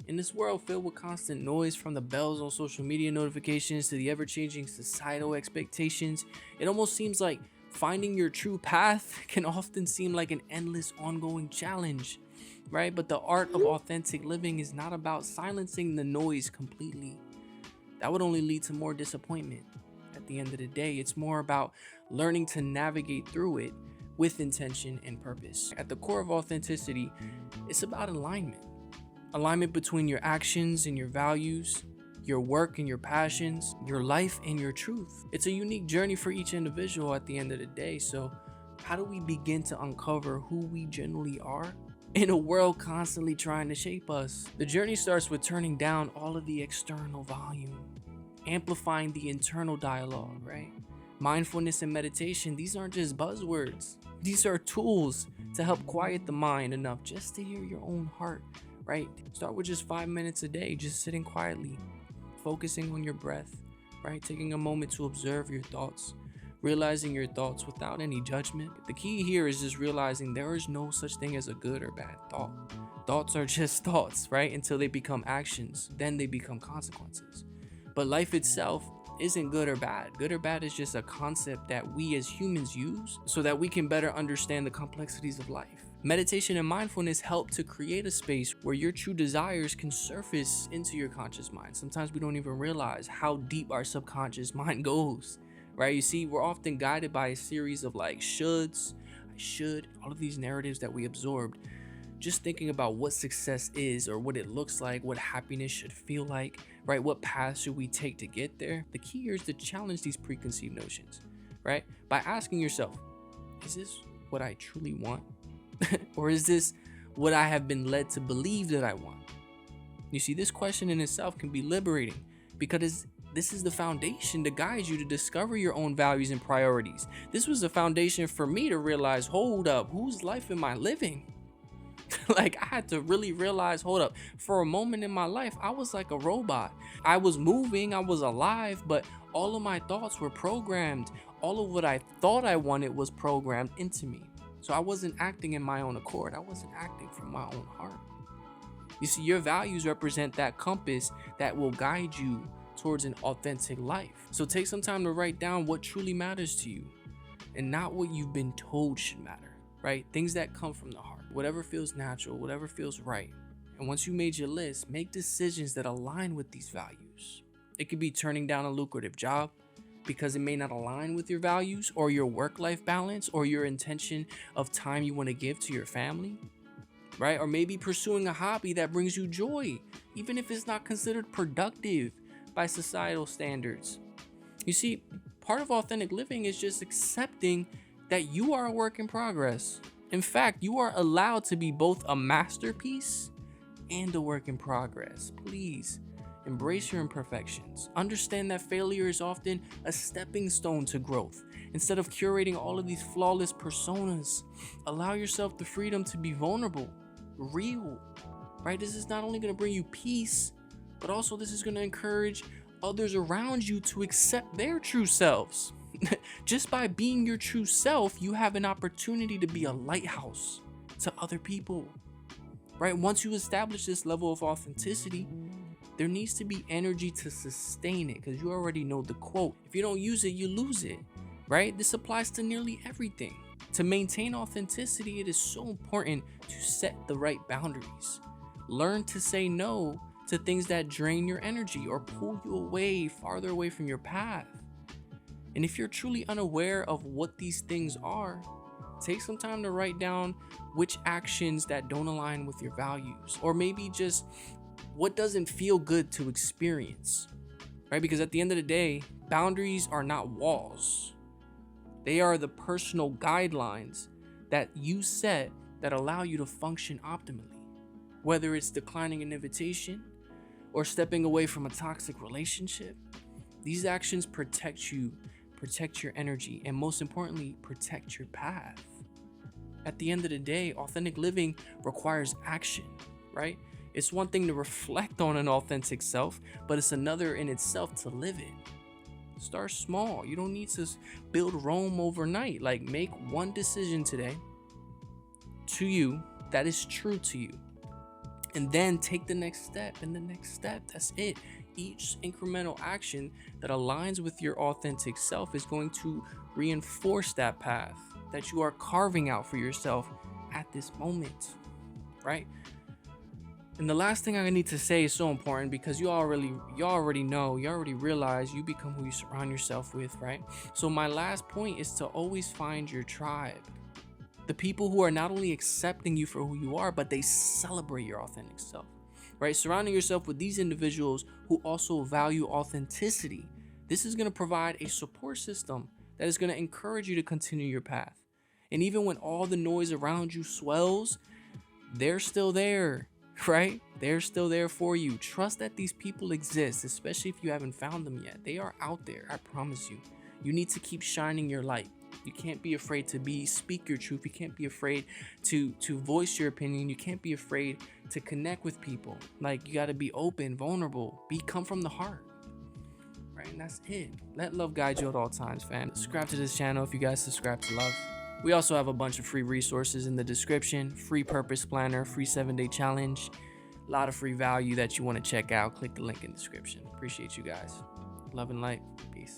In this world filled with constant noise, from the bells on social media notifications to the ever-changing societal expectations, it almost seems like finding your true path can often seem like an endless ongoing challenge, right? But the art of authentic living is not about silencing the noise completely. That would only lead to more disappointment. At the end of the day, it's more about learning to navigate through it with intention and purpose. At the core of authenticity, it's about alignment. Alignment between your actions and your values, your work and your passions, your life and your truth. It's a unique journey for each individual at the end of the day. So how do we begin to uncover who we genuinely are in a world constantly trying to shape us? The journey starts with turning down all of the external volume, amplifying the internal dialogue, right? Mindfulness and meditation, these aren't just buzzwords. These are tools to help quiet the mind enough just to hear your own heart, right? Start with just 5 minutes a day, just sitting quietly, focusing on your breath, right? Taking a moment to observe your thoughts, realizing your thoughts without any judgment. The key here is just realizing there is no such thing as a good or bad thought. Thoughts are just thoughts, right? Until they become actions, then they become consequences. But life itself isn't good or bad. Good or bad is just a concept that we as humans use so that we can better understand the complexities of life. Meditation and mindfulness help to create a space where your true desires can surface into your conscious mind. Sometimes we don't even realize how deep our subconscious mind goes, right? You see, we're often guided by a series of like shoulds, I should, all of these narratives that we absorbed, just thinking about what success is or what it looks like, what happiness should feel like, right? What path should we take to get there? The key here is to challenge these preconceived notions, right? By asking yourself, is this what I truly want? Or is this what I have been led to believe that I want? You see, this question in itself can be liberating because this is the foundation to guide you to discover your own values and priorities. This was the foundation for me to realize, hold up, whose life am I living? Like, I had to really realize, hold up, for a moment in my life, I was like a robot. I was moving, I was alive, but all of my thoughts were programmed. All of what I thought I wanted was programmed into me. So I wasn't acting in my own accord. I wasn't acting from my own heart. You see, your values represent that compass that will guide you towards an authentic life. So take some time to write down what truly matters to you and not what you've been told should matter, right? Things that come from the heart, whatever feels natural, whatever feels right. And once you made your list, make decisions that align with these values. It could be turning down a lucrative job because it may not align with your values or your work-life balance or your intention of time you want to give to your family, right? Or maybe pursuing a hobby that brings you joy, even if it's not considered productive by societal standards. You see, part of authentic living is just accepting that you are a work in progress. In fact, you are allowed to be both a masterpiece and a work in progress. Please embrace your imperfections. Understand that failure is often a stepping stone to growth. Instead of curating all of these flawless personas, allow yourself the freedom to be vulnerable, real, right? This is not only going to bring you peace, but also this is going to encourage others around you to accept their true selves. Just by being your true self, you have an opportunity to be a lighthouse to other people, right? Once you establish this level of authenticity, there needs to be energy to sustain it, because you already know the quote, if you don't use it, you lose it, right? This applies to nearly everything. To maintain authenticity, it is so important to set the right boundaries. Learn to say no to things that drain your energy or pull you away, farther away from your path. And if you're truly unaware of what these things are, take some time to write down which actions that don't align with your values, or maybe just what doesn't feel good to experience, right? Because at the end of the day, boundaries are not walls. They are the personal guidelines that you set that allow you to function optimally. Whether it's declining an invitation or stepping away from a toxic relationship, these actions protect you, protect your energy, and most importantly, protect your path. At the end of the day, authentic living requires action, right? It's one thing to reflect on an authentic self, but it's another in itself to live it. Start small. You don't need to build Rome overnight. Like, make one decision today to you that is true to you. And then take the next step and the next step. That's it. Each incremental action that aligns with your authentic self is going to reinforce that path that you are carving out for yourself at this moment, right? And the last thing I need to say is so important, because you already realize you become who you surround yourself with, right? So my last point is to always find your tribe. The people who are not only accepting you for who you are, but they celebrate your authentic self, right? Surrounding yourself with these individuals who also value authenticity. This is going to provide a support system that is going to encourage you to continue your path. And even when all the noise around you swells, they're still there, right? They're still there for you. Trust that these people exist, especially if you haven't found them yet. They are out there, I promise you. You need to keep shining your light. You can't be afraid to speak your truth. You can't be afraid to voice your opinion. You can't be afraid to connect with people. Like, you got to be open, vulnerable, come from the heart, right? And that's it. Let love guide you at all times, fam. Subscribe to this channel if you guys subscribe to love. We also have a bunch of free resources in the description. Free purpose planner, free 7-day challenge, a lot of free value that you want to check out. Click the link in the description. Appreciate you guys. Love and light. Peace.